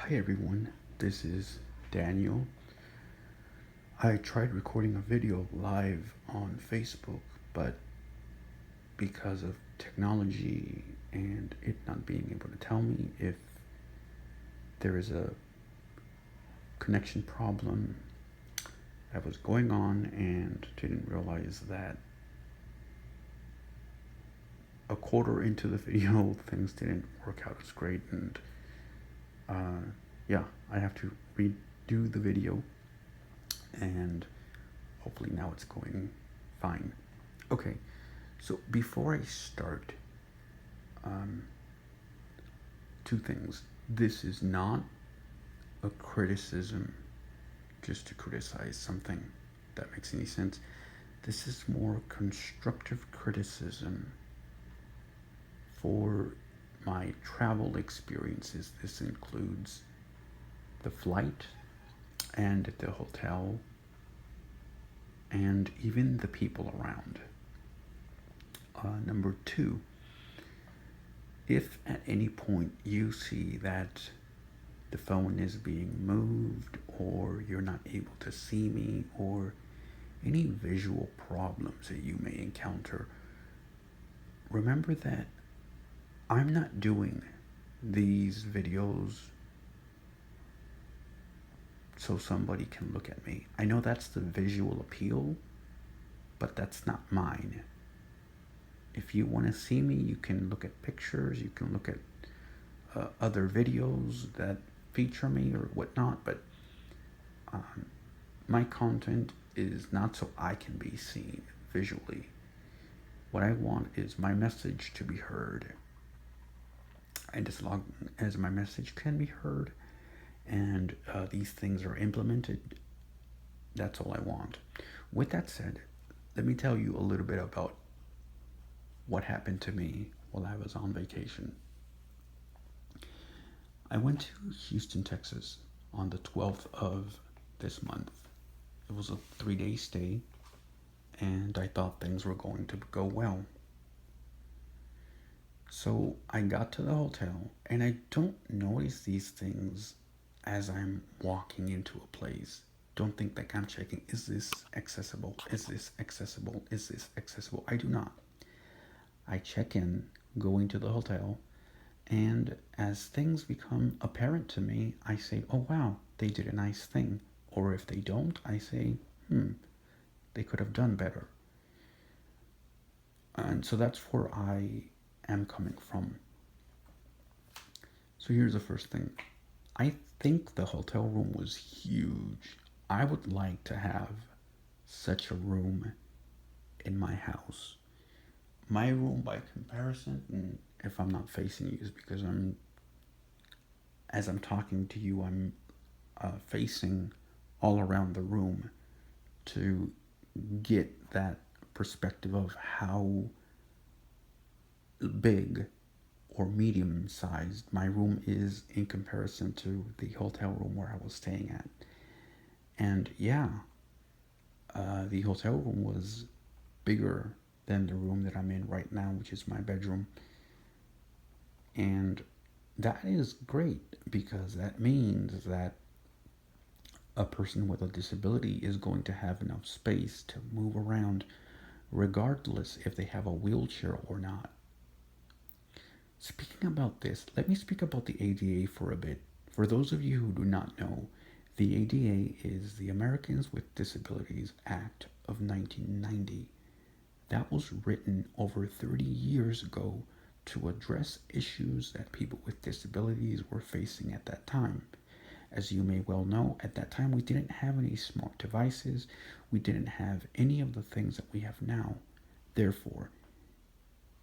Hi everyone, this is Daniel. I tried recording a video live on Facebook, but because of technology and it not being able to tell me if there is a connection problem that was going on, and didn't realize that a quarter into the video things didn't work out as great, and uh, yeah, I have to redo the video, and hopefully now it's going fine. Okay, so before I start, um, two things. This is not a criticism just to criticize something, if that makes any sense. This is more constructive criticism for my travel experiences. This includes the flight and the hotel and even the people around. Number two, if at any point you see that the phone is being moved, or you're not able to see me, or any visual problems that you may encounter, remember that I'm not doing these videos so somebody can look at me. I know that's the visual appeal, but that's not mine. If you want to see me, you can look at pictures, you can look at other videos that feature me or whatnot, but um, my content is not so I can be seen visually. What I want is my message to be heard. And as long as my message can be heard and these things are implemented, that's all I want. With that said, let me tell you a little bit about what happened to me while I was on vacation. I went to Houston, Texas on the 12th of this month. It was a 3-day stay, and I thought things were going to go well. So I got to the hotel, and I don't notice these things as I'm walking into a place. Don't think that I'm checking, is this accessible? Is this accessible? Is this accessible? I do not. I check in, go into the hotel, and as things become apparent to me, I say, oh wow, they did a nice thing. Or if they don't, I say, they could have done better. And so that's where I am coming from. So here's the first thing. I think the hotel room was huge. I would like to have such a room in my house. My room, by comparison, and if I'm not facing you, is because as I'm talking to you, I'm facing all around the room to get that perspective of how big or medium sized my room is in comparison to the hotel room where I was staying at. And yeah, the hotel room was bigger than the room that I'm in right now, which is my bedroom. And that is great because that means that a person with a disability is going to have enough space to move around regardless if they have a wheelchair or not. Speaking about this, let me speak about the ADA for a bit. For those of you who do not know, the ADA is the Americans with Disabilities Act of 1990. That was written over 30 years ago to address issues that people with disabilities were facing at that time. As you may well know, at that time we didn't have any smart devices, we didn't have any of the things that we have now. Therefore,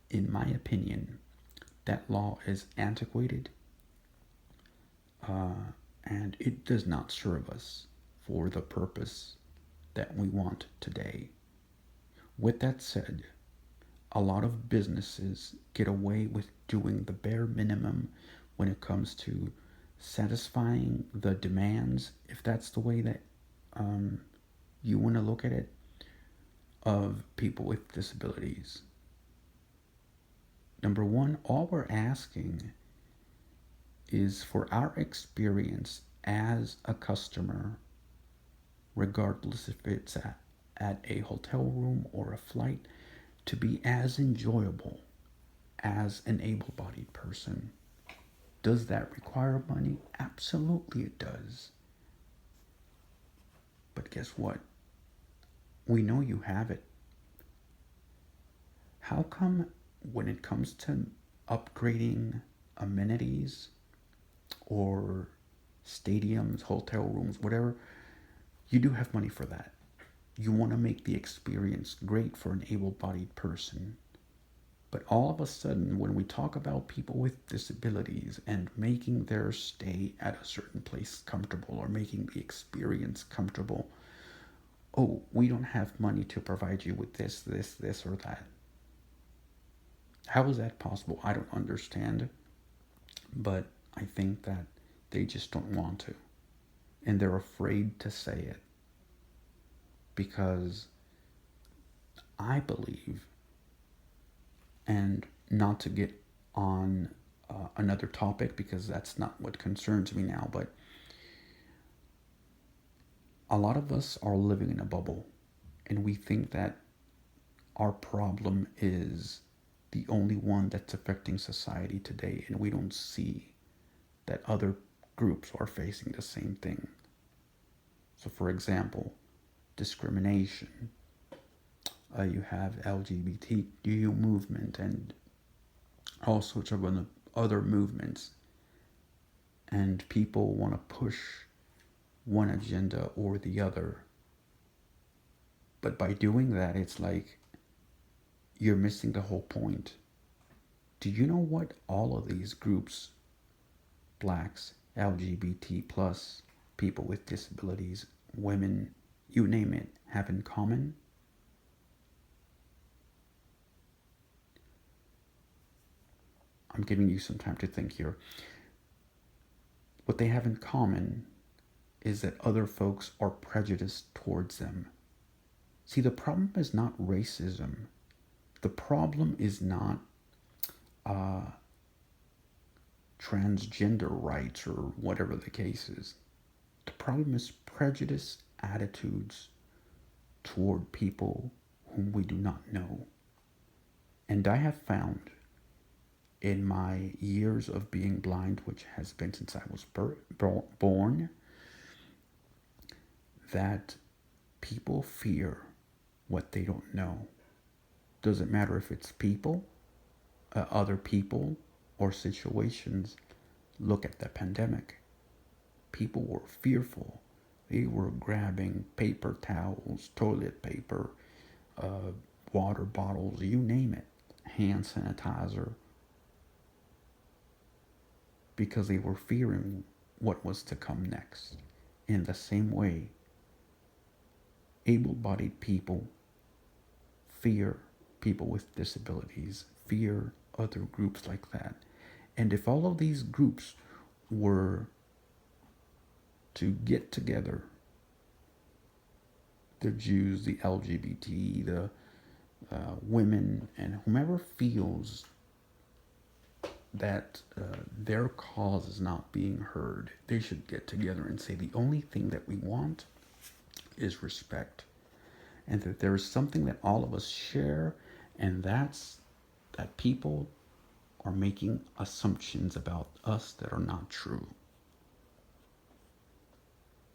in my opinion, that law is antiquated, and it does not serve us for the purpose that we want today. With that said, a lot of businesses get away with doing the bare minimum when it comes to satisfying the demands, if that's the way that you want to look at it, of people with disabilities. Number one, all we're asking is for our experience as a customer, regardless if it's at a hotel room or a flight, to be as enjoyable as an able bodied person. Does that require money? Absolutely, it does. But guess what? We know you have it. How come when it comes to upgrading amenities or stadiums, hotel rooms, whatever, you do have money for that? You want to make the experience great for an able bodied person. But all of a sudden, when we talk about people with disabilities and making their stay at a certain place comfortable or making the experience comfortable, oh, we don't have money to provide you with this, or that. How is that possible? I don't understand. But I think that they just don't want to. And they're afraid to say it. Because I believe, and not to get on another topic because that's not what concerns me now, but a lot of us are living in a bubble and we think that our problem is the only one that's affecting society today, and we don't see that other groups are facing the same thing. So, for example, discrimination. You have LGBTQ movement and all sorts of other movements, and people want to push one agenda or the other. But by doing that, it's like you're missing the whole point. Do you know what all of these groups, blacks, LGBT plus, people with disabilities, women, you name it, have in common? I'm giving you some time to think here. What they have in common is that other folks are prejudiced towards them. See, the problem is not racism. The problem is not uh, transgender rights or whatever the case is. The problem is prejudice attitudes toward people whom we do not know. And I have found in my years of being blind, which has been since I was born, that people fear what they don't know. Doesn't matter if it's people, other people, or situations. Look at the pandemic. People were fearful. They were grabbing paper towels, toilet paper, uh, water bottles, you name it, hand sanitizer, because they were fearing what was to come next. In the same way, able bodied people fear people with disabilities, fear other groups like that. And if all of these groups were to get together, the Jews, the LGBT, the women, and whomever feels that their cause is not being heard, they should get together and say the only thing that we want is respect. And that there is something that all of us share, and that's that people are making assumptions about us that are not true.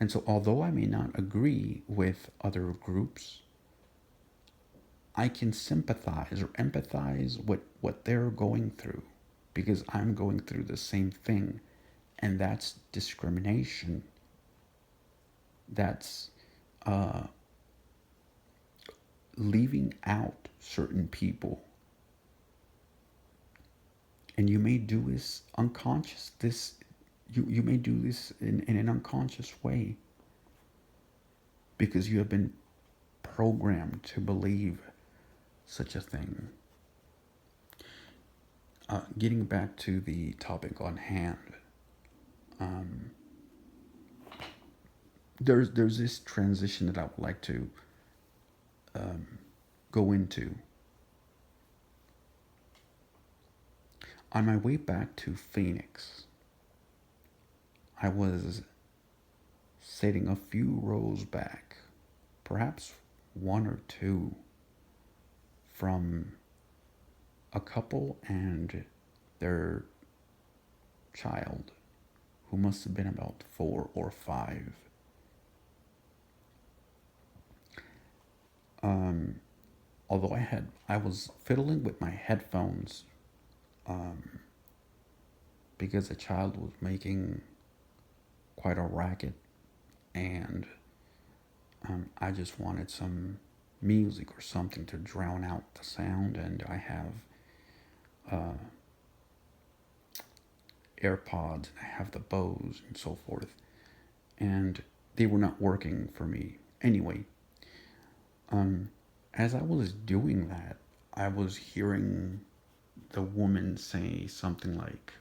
And so, although I may not agree with other groups, I can sympathize or empathize with what they're going through because I'm going through the same thing. And that's discrimination. That's leaving out certain people. And you may do this unconscious. You may do this in an unconscious way because you have been programmed to believe such a thing. Getting back to the topic on hand, um, there's this transition that I would like to go into. On my way back to Phoenix, I was sitting a few rows back, perhaps one or two, from a couple and their child, who must have been about 4 or 5. Um, Although I was fiddling with my headphones, um, because the child was making quite a racket, and I just wanted some music or something to drown out the sound, and I have uh, AirPods and I have the Bose and so forth, and they were not working for me. Anyway, um, as I was doing that, I was hearing the woman say something like,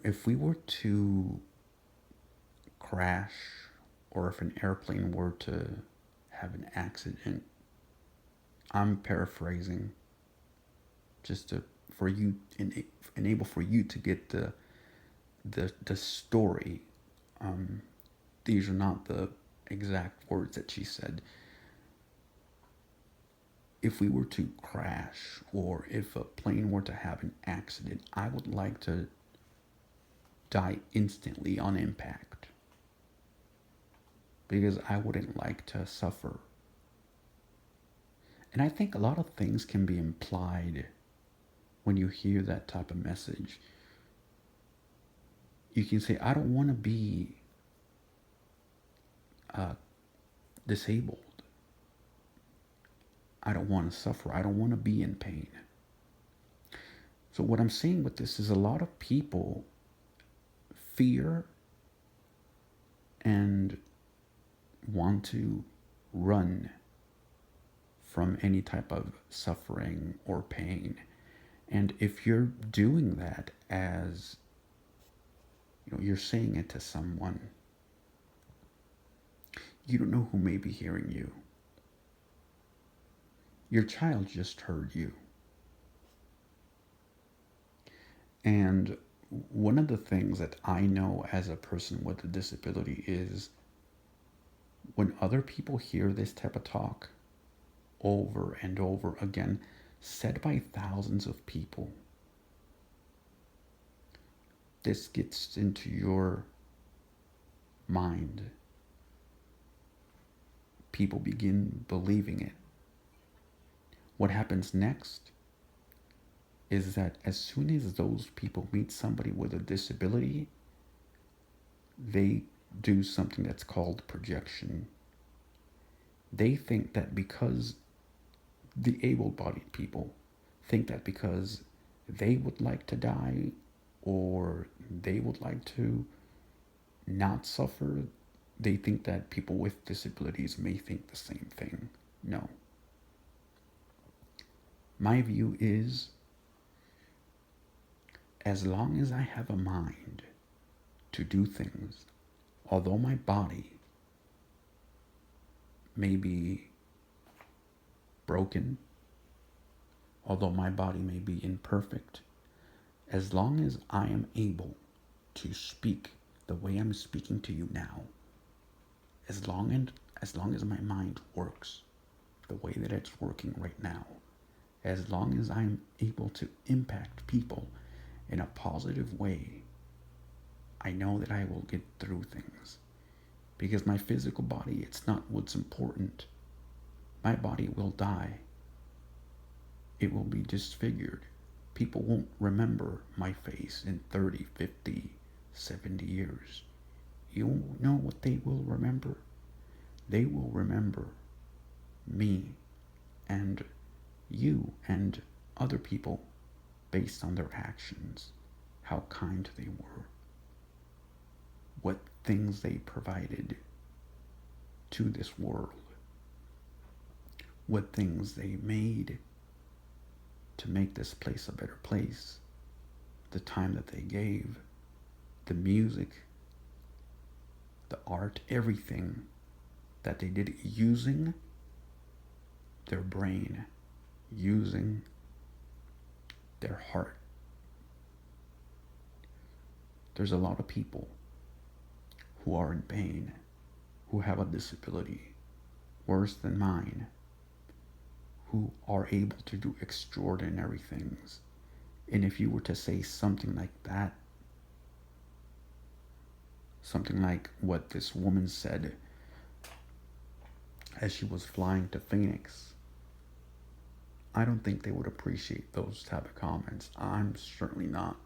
if we were to crash, or if an airplane were to have an accident, I'm paraphrasing, just to for you enable for you to get the story. Um, these are not the exact words that she said. If we were to crash, or if a plane were to have an accident, I would like to die instantly on impact, because I wouldn't like to suffer. And I think a lot of things can be implied when you hear that type of message. You can say, I don't want to be uh, disabled. I don't want to suffer. I don't want to be in pain. So, what I'm saying with this is, a lot of people fear and want to run from any type of suffering or pain. And if you're doing that, as you're saying it to someone, you don't know who may be hearing you. Your child just heard you. And one of the things that I know as a person with a disability is, when other people hear this type of talk over and over again, said by thousands of people, this gets into your mind. People begin believing it. What happens next is that as soon as those people meet somebody with a disability, they do something that's called projection. They think that because the able-bodied people think that because they would like to die, or they would like to not suffer, they think that people with disabilities may think the same thing. No. My view is, as long as I have a mind to do things, although my body may be broken, although my body may be imperfect, as long as I am able to speak the way I'm speaking to you now, as long as my mind works the way that it's working right now, as long as I'm able to impact people in a positive way, I know that I will get through things. Because my physical body, it's not what's important. My body will die. It will be disfigured. People won't remember my face in 30, 50, 70 years. You know what they will remember? They will remember me and you and other people based on their actions, how kind they were, what things they provided to this world, what things they made to make this place a better place, the time that they gave, the music, the art, everything that they did using their brain, using their heart. There's a lot of people who are in pain, who have a disability worse than mine, who are able to do extraordinary things. And if you were to say something like that, something like what this woman said as she was flying to Phoenix, I don't think they would appreciate those type of comments. I'm certainly not.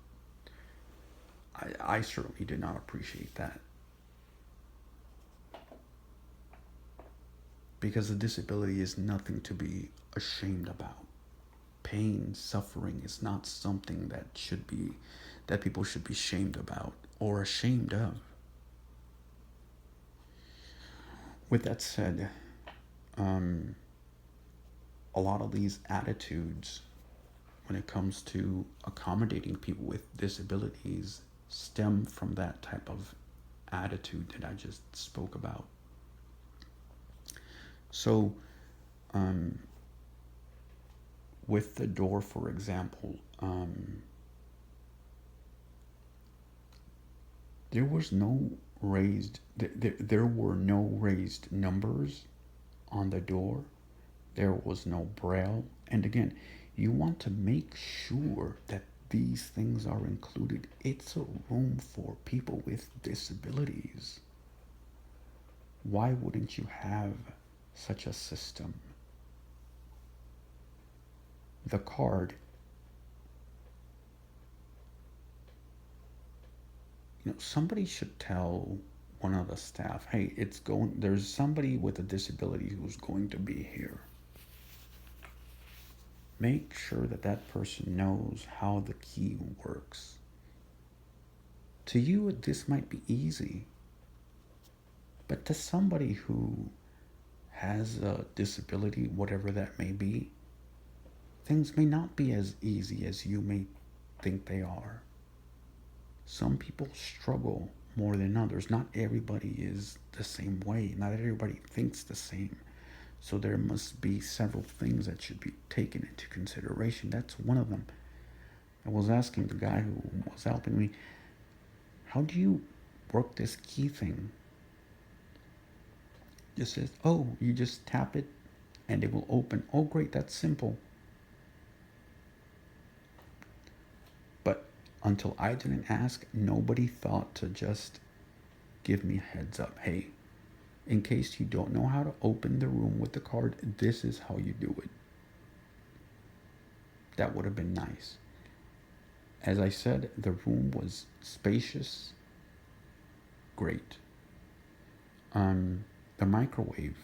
I certainly did not appreciate that. Because a disability is nothing to be ashamed about. Pain, suffering is not something that people should be shamed about or ashamed of. With that said, a lot of these attitudes when it comes to accommodating people with disabilities stem from that type of attitude that I just spoke about. So, with the door, for example, there was no there were no raised numbers on the door. There was no braille. And again, you want to make sure that these things are included. It's a room for people with disabilities. Why wouldn't you have such a system? The card, somebody should tell one of the staff, hey, there's somebody with a disability who's going to be here. Make sure that that person knows how the key works. To you, this might be easy, but to somebody who has a disability, whatever that may be, things may not be as easy as you may think they are. Some people struggle more than others. Not everybody is the same way. Not everybody thinks the same. So there must be several things that should be taken into consideration. That's one of them. I was asking the guy who was helping me, how do you work this key thing? Just says, oh, you just tap it and it will open. Oh, great, that's simple. But until I didn't ask, nobody thought to just give me a heads up. Hey, in case you don't know how to open the room with the card, this is how you do it. That would have been nice. As I said, the room was spacious, great. The microwave,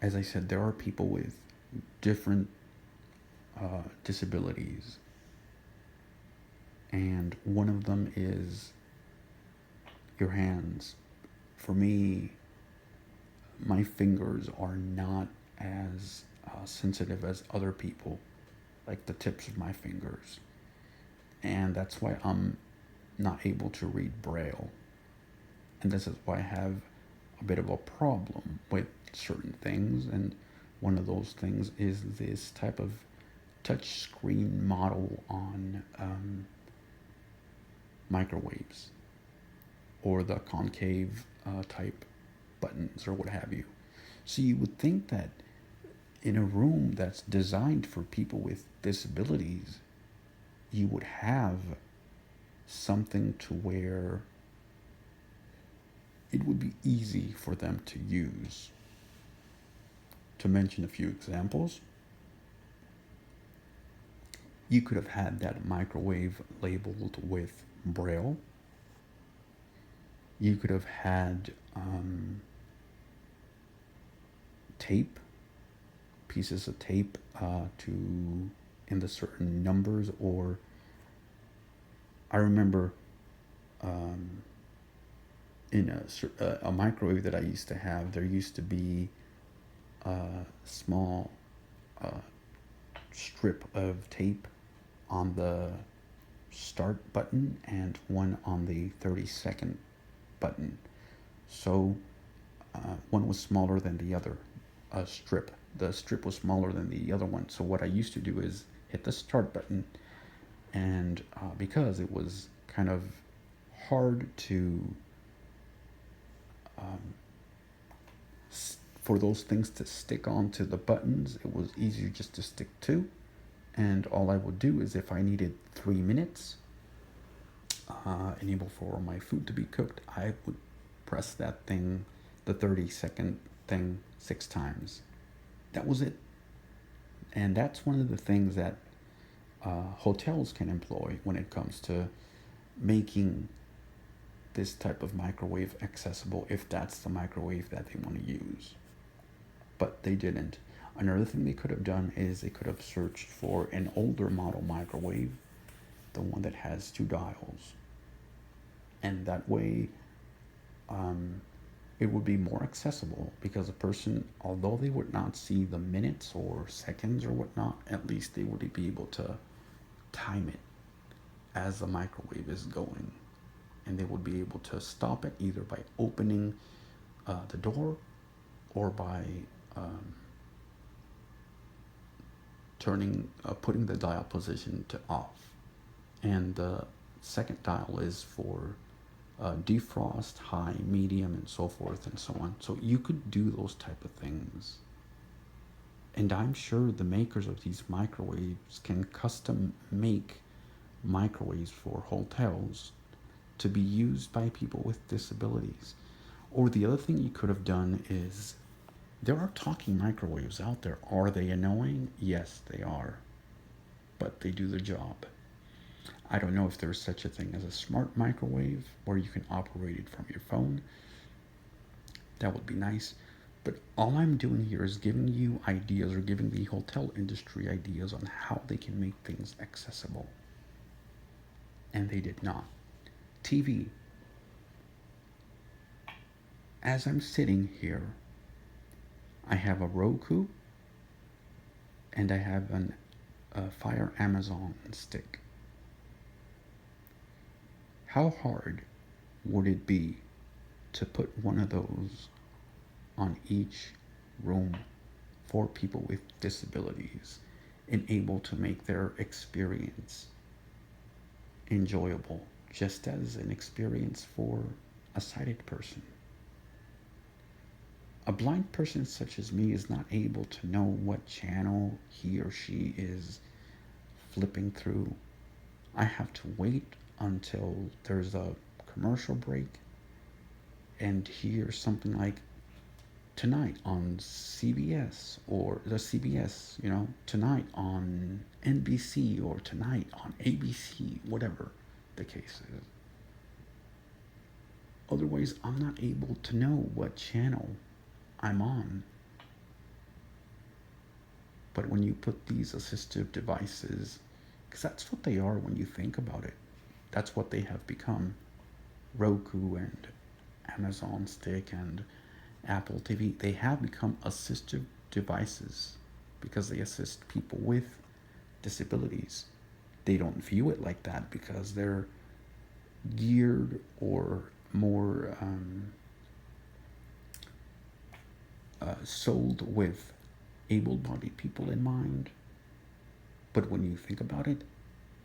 as I said, there are people with different disabilities, and one of them is your hands. For me, my fingers are not as sensitive as other people, like the tips of my fingers, and that's why I'm not able to read Braille, and this is why I have a bit of a problem with certain things, and one of those things is this type of touch screen model on microwaves, or the concave type buttons or what have you. So you would think that in a room that's designed for people with disabilities, you would have something to where it would be easy for them to use. To mention a few examples, you could have had that microwave labeled with Braille. You could have had tape, pieces of tape in the certain numbers, or I remember in a microwave that I used to have, there used to be a small strip of tape on the start button and one on the 30-second button. So one was smaller than the other strip. the strip was smaller than the other one. So what I used to do is hit the start button, and because it was kind of hard to um, for those things to stick onto the buttons, it was easier just to stick to. And all I would do is if I needed 3 minutes, enable for my food to be cooked, I would press that thing, the 30-second thing, 6 times. That was it. And that's one of the things that hotels can employ when it comes to making this type of microwave accessible, if that's the microwave that they want to use. But they didn't. Another thing they could have done is they could have searched for an older model microwave, the one that has 2 dials. And that way, it would be more accessible, because a person, although they would not see the minutes or seconds or whatnot, at least they would be able to time it as the microwave is going. And they would be able to stop it either by opening the door or by putting the dial position to off. And the second dial is for defrost, high, medium, and so forth and so on. So you could do those type of things. And I'm sure the makers of these microwaves can custom make microwaves for hotels to be used by people with disabilities. Or the other thing you could have done is, there are talking microwaves out there. Are they annoying? Yes, they are. But they do the job. I don't know if there's such a thing as a smart microwave where you can operate it from your phone. That would be nice. But all I'm doing here is giving you ideas, or giving the hotel industry ideas on how they can make things accessible. And they did not. TV. As I'm sitting here, I have a Roku and I have a Fire Amazon stick. How hard would it be to put one of those on each room for people with disabilities and able to make their experience enjoyable, just as an experience for a sighted person? A blind person such as me is not able to know what channel he or she is flipping through. I have to wait until there's a commercial break and hear something like, tonight on CBS, or the CBS, tonight on NBC, or tonight on ABC, whatever the case is. Otherwise, I'm not able to know what channel I'm on. But when you put these assistive devices, because that's what they are when you think about it, that's what they have become. Roku and Amazon Stick and Apple TV, they have become assistive devices because they assist people with disabilities. They don't view it like that because they're geared or more sold with able-bodied people in mind. But when you think about it,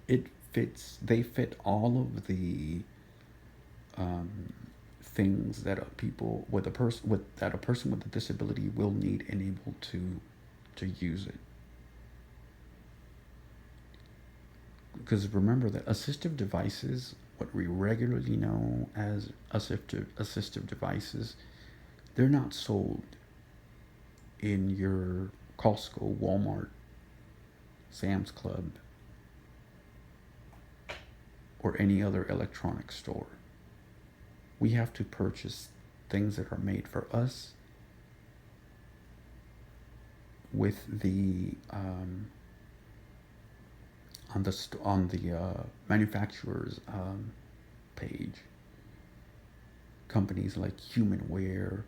they fit all of the things that a person with a disability will need and able to use it. Because remember that assistive devices, what we regularly know as assistive devices, they're not sold in your Costco, Walmart, Sam's Club, or any other electronic store. We have to purchase things that are made for us with the on the manufacturer's page. Companies like Humanware,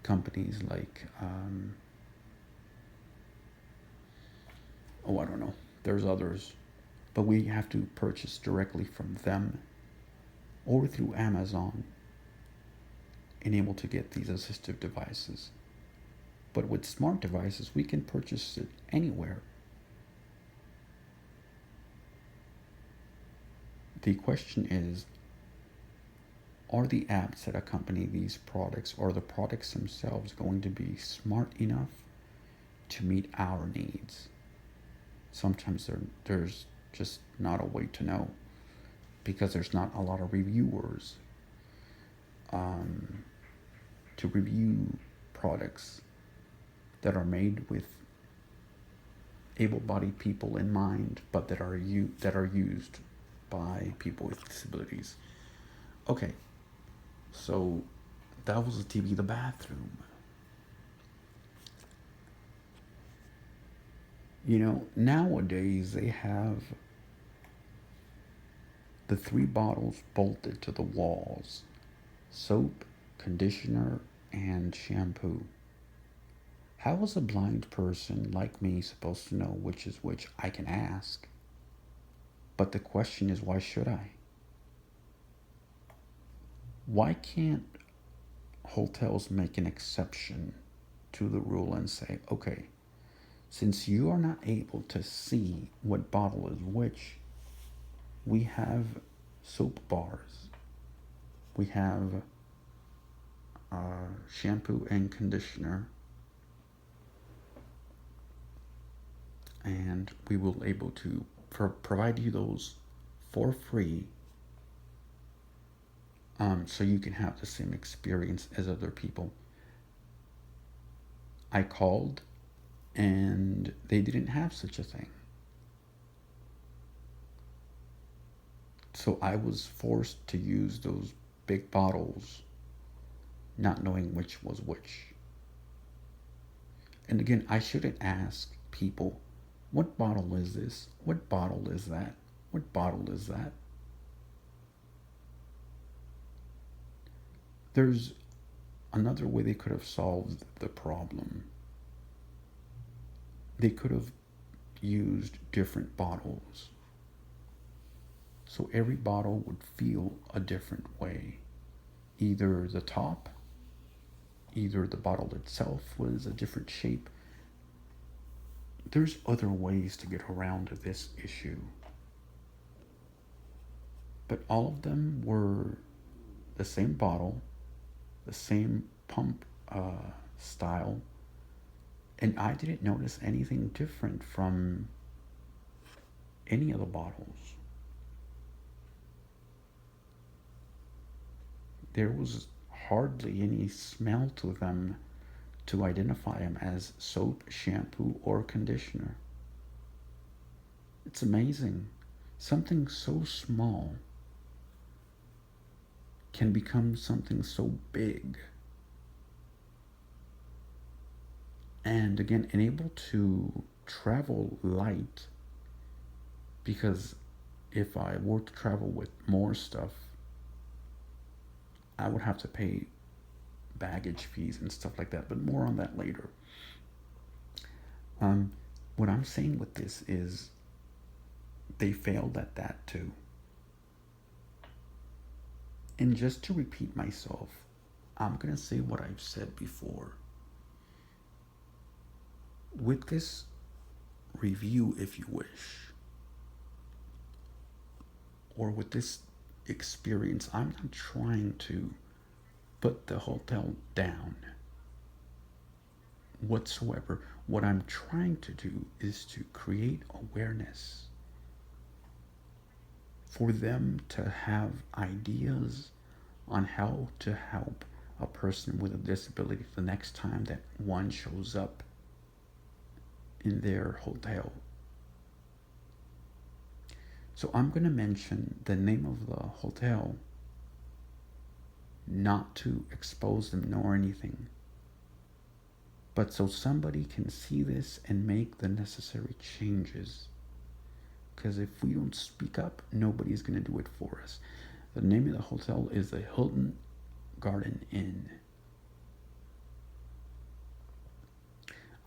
companies like I don't know. There's others, but we have to purchase directly from them or through Amazon and able to get these assistive devices. But with smart devices, we can purchase it anywhere. The question is, are the apps that accompany these products or the products themselves going to be smart enough to meet our needs? Sometimes there's just not a way to know because there's not a lot of reviewers um, to review products that are made with able-bodied people in mind, but that are used by people with disabilities. Okay, so that was the TV, the bathroom. You know, nowadays they have the three bottles bolted to the walls: soap, conditioner, and shampoo. How is a blind person like me supposed to know which is which? I can ask. But the question is, why should I? Why can't hotels make an exception to the rule and say, okay, since you are not able to see what bottle is which, we have soap bars, we have shampoo and conditioner, and we will able to provide you those for free, so you can have the same experience as other people. I called and they didn't have such a thing. So I was forced to use those big bottles, not knowing which was which. And again, I shouldn't ask people, what bottle is this? What bottle is that? What bottle is that? There's another way they could have solved the problem. They could have used different bottles. So every bottle would feel a different way. Either the top, either the bottle itself was a different shape. There's other ways to get around this issue. But all of them were the same bottle, the same pump style, and I didn't notice anything different from any of the bottles. There was hardly any smell to them to identify them as soap, shampoo, or conditioner. It's amazing. Something so small can become something so big. And again, unable to travel light, because if I were to travel with more stuff, I would have to pay baggage fees and stuff like that, but more on that later. Um, what I'm saying with this is they failed at that too. And just to repeat myself, I'm going to say what I've said before. With this review, if you wish, or with this experience, I'm not trying to put the hotel down whatsoever. What I'm trying to do is to create awareness for them to have ideas on how to help a person with a disability the next time that one shows up in their hotel. So I'm going to mention the name of the hotel, not to expose them nor anything, but so somebody can see this and make the necessary changes. Because if we don't speak up, nobody's going to do it for us. The name of the hotel is the Hilton Garden Inn.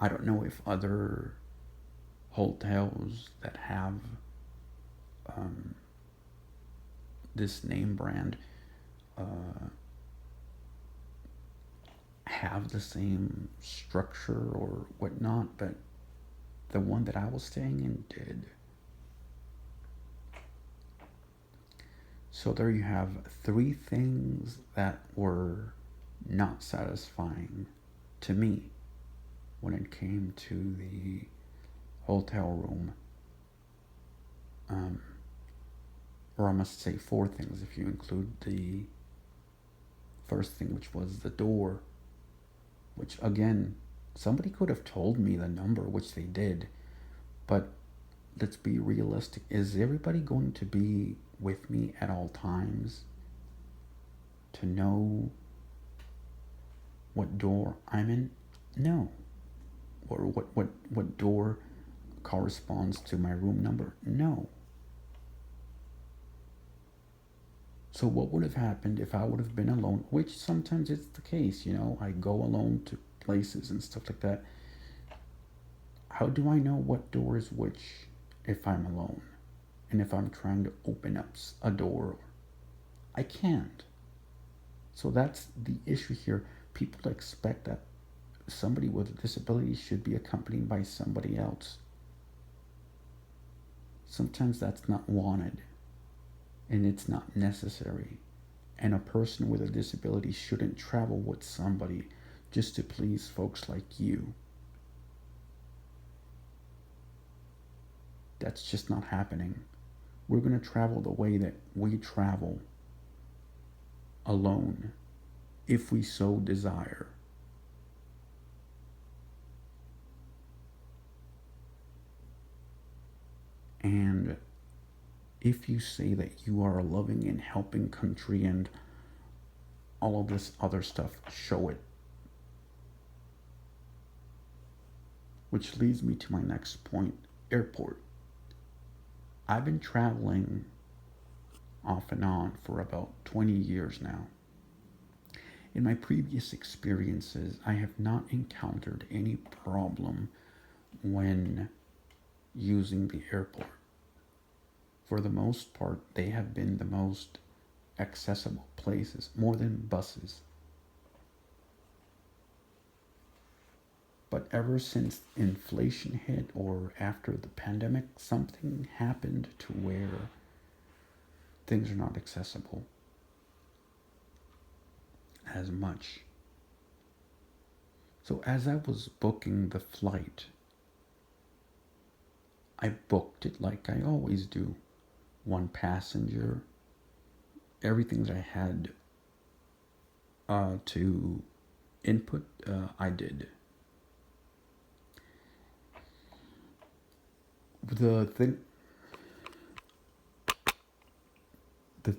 I don't know if other hotels that have this name brand have the same structure or whatnot, but the one that I was staying in did. So there you have three things that were not satisfying to me when it came to the hotel room. Um, or I must say four things if you include the first thing, which was the door, which again, somebody could have told me the number, which they did, but let's be realistic. Is everybody going to be with me at all times to know what door I'm in? No. Or what door corresponds to my room number? No. So what would have happened if I would have been alone, which sometimes it's the case, I go alone to places and stuff like that. How do I know what door is which if I'm alone? And if I'm trying to open up a door, I can't. So that's the issue here. People expect that somebody with a disability should be accompanied by somebody else. Sometimes that's not wanted and it's not necessary. And a person with a disability shouldn't travel with somebody just to please folks like you. That's just not happening. We're going to travel the way that we travel alone if we so desire. And if you say that you are a loving and helping country and all of this other stuff, show it. Which leads me to my next point, airport. I've been traveling off and on for about 20 years now. In my previous experiences, I have not encountered any problem when using the airport. For the most part, they have been the most accessible places, more than buses. But ever since inflation hit or after the pandemic, something happened to where things are not accessible as much. So as I was booking the flight, I booked it like I always do. One passenger, everything that I had to input, I did. The thing, the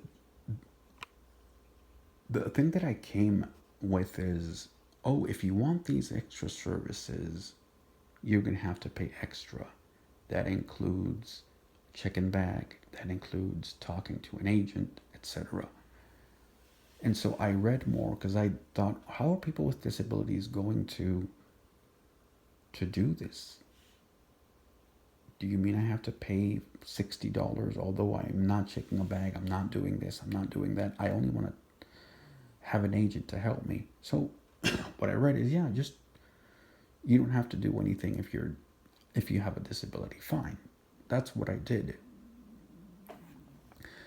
the thing that I came with is, oh, if you want these extra services, you're gonna have to pay extra. That includes check-in bag, that includes talking to an agent, etc. And so I read more because I thought, how are people with disabilities going to do this? Do you mean I have to pay $60? Although I'm not checking a bag, I'm not doing this, I'm not doing that. I only want to have an agent to help me. So what I read is, yeah, just you don't have to do anything if you have a disability. Fine. That's what I did.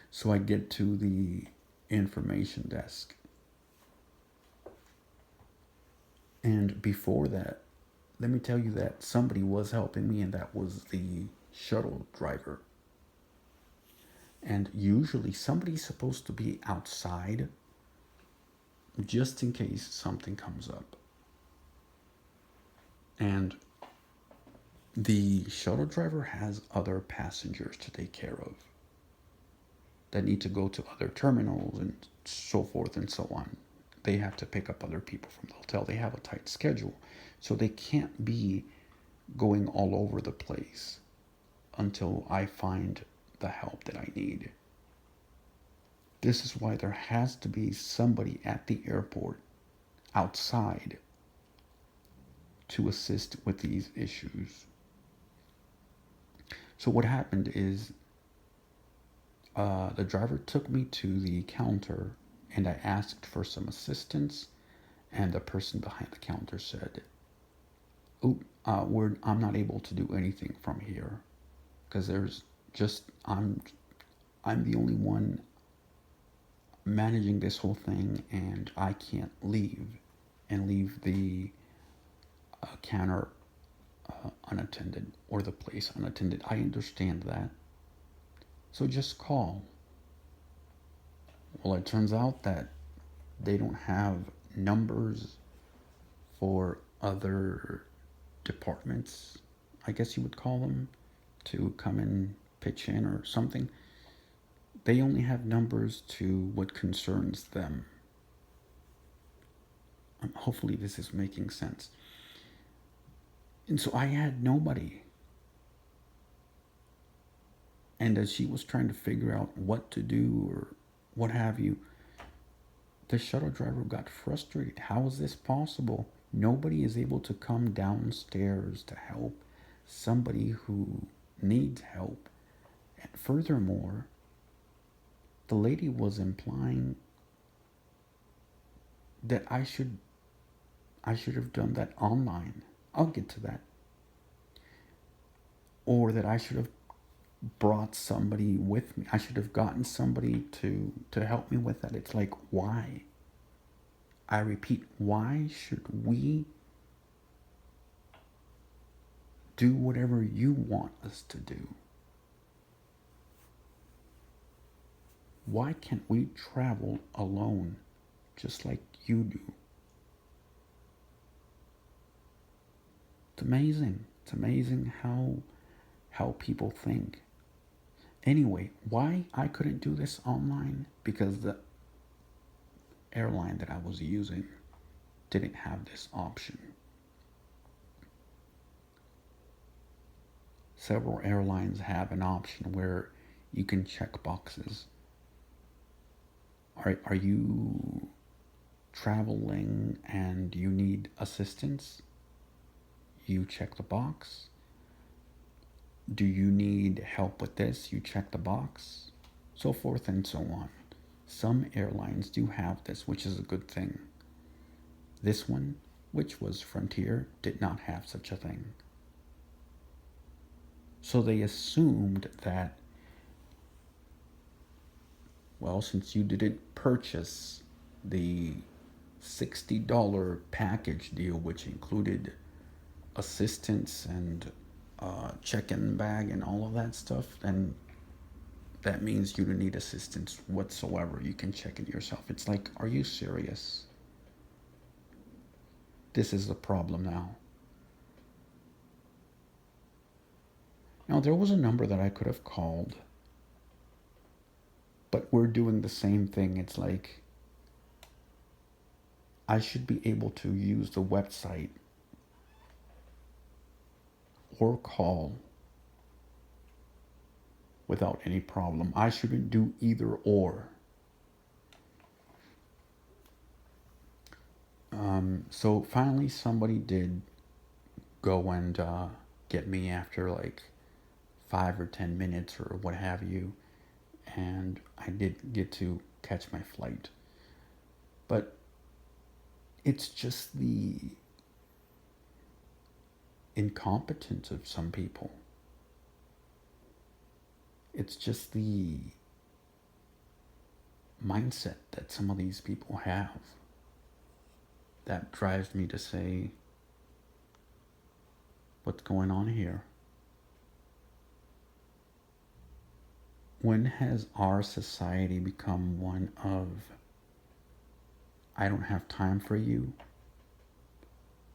So I get to the information desk. And before that, let me tell you that somebody was helping me, and that was the shuttle driver. And usually somebody's supposed to be outside just in case something comes up. And the shuttle driver has other passengers to take care of that need to go to other terminals and so forth and so on. They have to pick up other people from the hotel. They have a tight schedule. So they can't be going all over the place until I find the help that I need. This is why there has to be somebody at the airport outside to assist with these issues. So what happened is the driver took me to the counter and I asked for some assistance, And the person behind the counter said, "Oop, I'm not able to do anything from here because there's just I'm the only one managing this whole thing, and I can't leave the counter unattended or the place unattended. I understand that. So just call." Well, it turns out that they don't have numbers for other departments, I guess you would call them, to come and pitch in or something. They only have numbers to what concerns them. Hopefully, this is making sense. And so I had nobody. And as she was trying to figure out what to do or what have you, the shuttle driver got frustrated. How is this possible? Nobody is able to come downstairs to help somebody who needs help. And furthermore, the lady was implying that I should have done that online. I'll get to that. Or that I should have brought somebody with me. I should have gotten somebody to help me with that. It's like, why? I repeat, why should we do whatever you want us to do? Why can't we travel alone just like you do? It's amazing. It's amazing how people think. Anyway, why I couldn't do this online? Because the airline that I was using didn't have this option. Several airlines have an option where you can check boxes. Are you traveling and you need assistance? You check the box. Do you need help with this? You check the box. So forth and so on. Some airlines do have this, which is a good thing. This one, which was Frontier, did not have such a thing. So they assumed that, well, since you didn't purchase the $60 package deal, which included assistance and check-in bag and all of that stuff, then that means you don't need assistance whatsoever. You can check it yourself. It's like, are you serious? This is the problem now. Now, there was a number that I could have called, but we're doing the same thing. It's like, I should be able to use the website or call without any problem. I shouldn't do either or. So finally somebody did go and get me after like 5 or 10 minutes or what have you, and I did get to catch my flight. But it's just the incompetence of some people. It's just the mindset that some of these people have that drives me to say, what's going on here? When has our society become one of, I don't have time for you,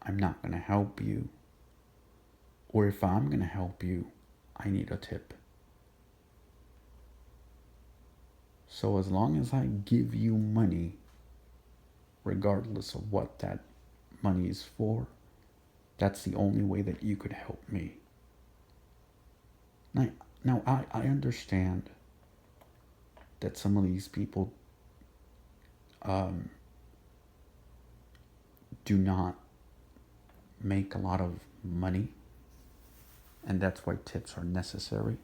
I'm not going to help you, or if I'm going to help you, I need a tip? So as long as I give you money, regardless of what that money is for, that's the only way that you could help me. Now I understand that some of these people do not make a lot of money, and that's why tips are necessary.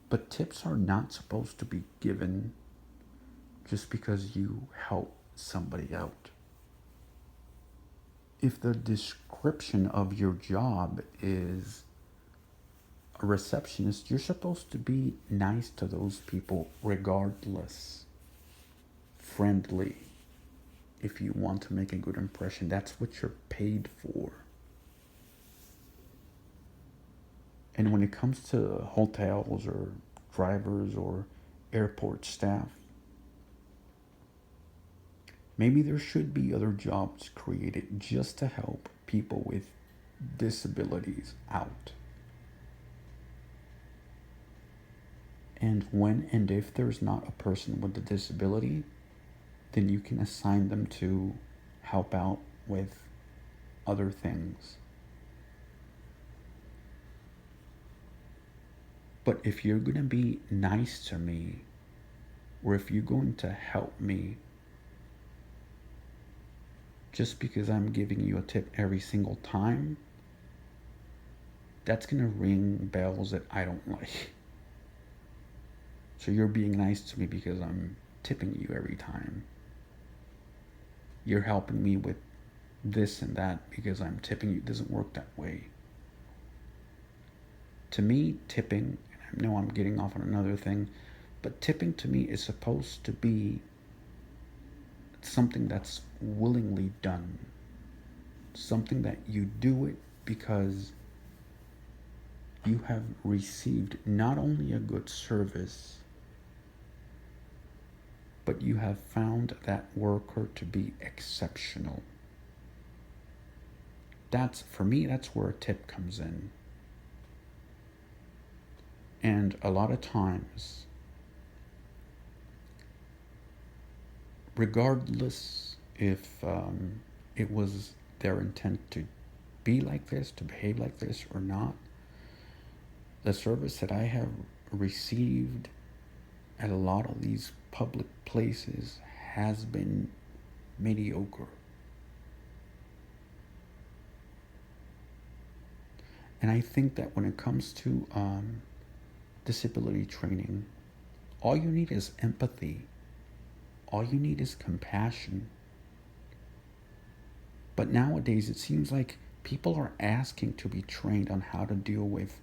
But tips are not supposed to be given just because you help somebody out. if the description of your job is a receptionist, you're supposed to be nice to those people regardless, friendly. If you want to make a good impression, that's what you're paid for. And when it comes to hotels or drivers or airport staff, maybe there should be other jobs created just to help people with disabilities out. And when and if there's not a person with a disability, then you can assign them to help out with other things. But if you're going to be nice to me, or if you're going to help me just because I'm giving you a tip every single time, that's going to ring bells that I don't like. So you're being nice to me because I'm tipping you every time. You're helping me with this and that because I'm tipping you. It doesn't work that way. To me, tipping, and I know I'm getting off on another thing, but tipping to me is supposed to be something that's willingly done. Something that you do it because you have received not only a good service, but you have found that worker to be exceptional. That's, for me, that's where a tip comes in. And a lot of times, regardless if it was their intent to be like this, to behave like this or not, the service that I have received at a lot of these public places has been mediocre. And I think that when it comes to disability training, all you need is empathy. All you need is compassion. But nowadays, it seems like people are asking to be trained on how to deal with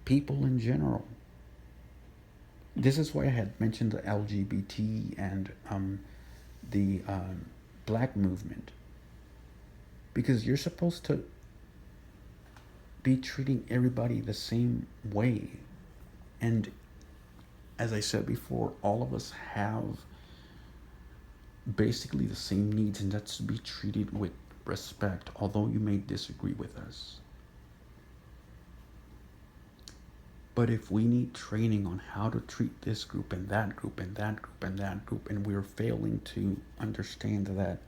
people in general. This is why I had mentioned the LGBT and the black movement. Because you're supposed to be treating everybody the same way. And as I said before, all of us have basically the same needs, and that's to be treated with respect, although you may disagree with us. But if we need training on how to treat this group and that group and that group and that group, and we're failing to understand that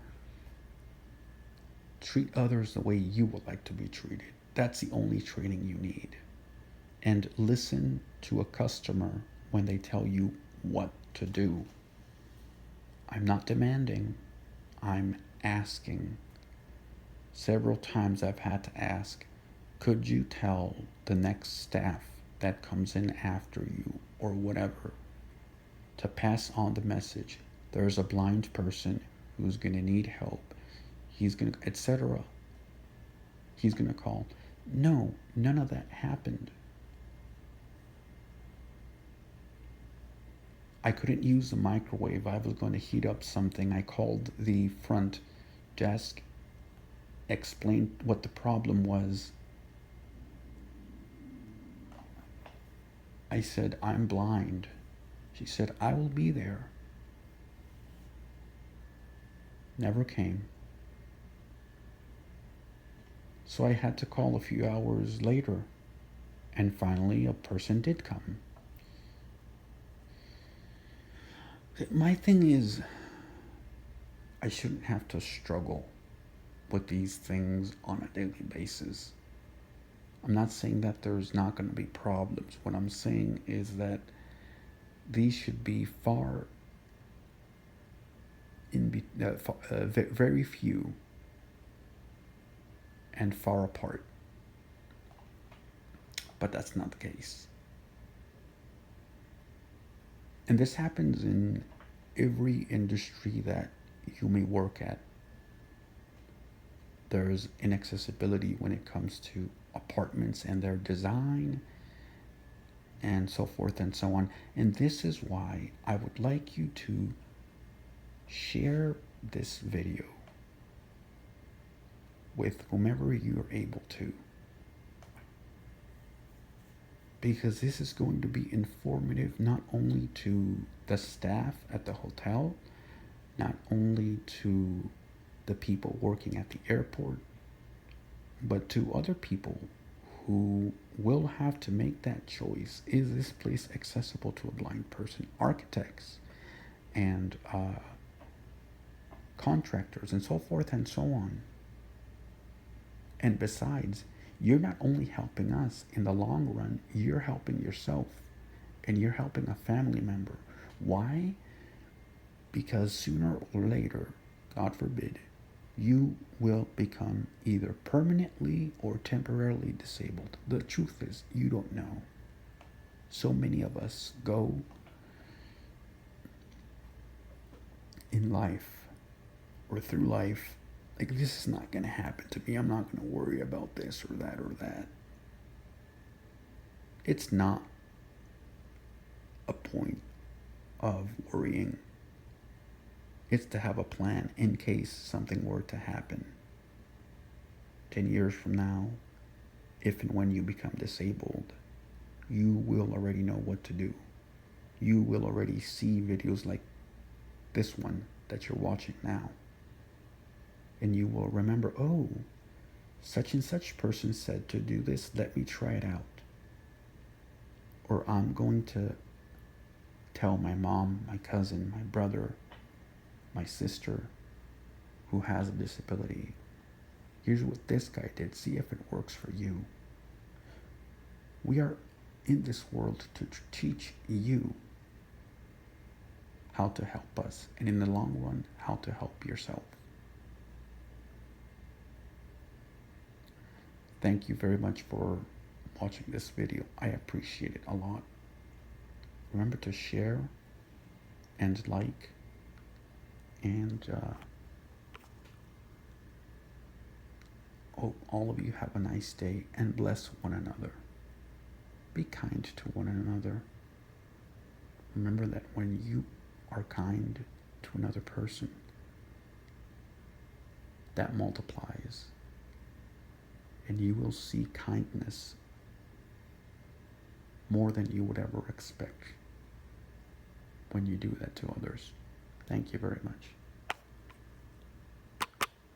treat others the way you would like to be treated, that's the only training you need. And listen to a customer when they tell you what to do. I'm not demanding, I'm asking. Several times I've had to ask, could you tell the next staff that comes in after you or whatever to pass on the message? There's a blind person who's going to need help. He's going to, etc. He's going to call. No, none of that happened. I couldn't use the microwave. I was going to heat up something. I called the front desk, explained what the problem was. I said, I'm blind. She said, I will be there. Never came. So I had to call a few hours later, and finally a person did come. My thing is, I shouldn't have to struggle with these things on a daily basis. I'm not saying that there's not going to be problems. What I'm saying is that these should be far very few and far apart. But that's not the case. And this happens in every industry that you may work at. There's inaccessibility when it comes to apartments and their design and so forth and so on. And this is why I would like you to share this video with whomever you're able to, because this is going to be informative not only to the staff at the hotel, not only to the people working at the airport, but to other people who will have to make that choice. Is this place accessible to a blind person? Architects and contractors and so forth and so on. And besides, you're not only helping us in the long run, you're helping yourself and you're helping a family member. Why? Because sooner or later, God forbid, you will become either permanently or temporarily disabled. The truth is, you don't know. So many of us go in life or through life like, this is not going to happen to me. I'm not going to worry about this or that or that. It's not a point of worrying. It's to have a plan in case something were to happen. 10 years from now, if and when you become disabled, you will already know what to do. You will already see videos like this one that you're watching now. And you will remember, oh, such and such person said to do this, let me try it out. Or I'm going to tell my mom, my cousin, my brother, my sister who has a disability, here's what this guy did, see if it works for you. We are in this world to teach you how to help us, and in the long run, how to help yourself. Thank you very much for watching this video. I appreciate it a lot. Remember to share and like, and hope all of you have a nice day and bless one another. Be kind to one another. Remember that when you are kind to another person, that multiplies. And you will see kindness more than you would ever expect when you do that to others. Thank you very much.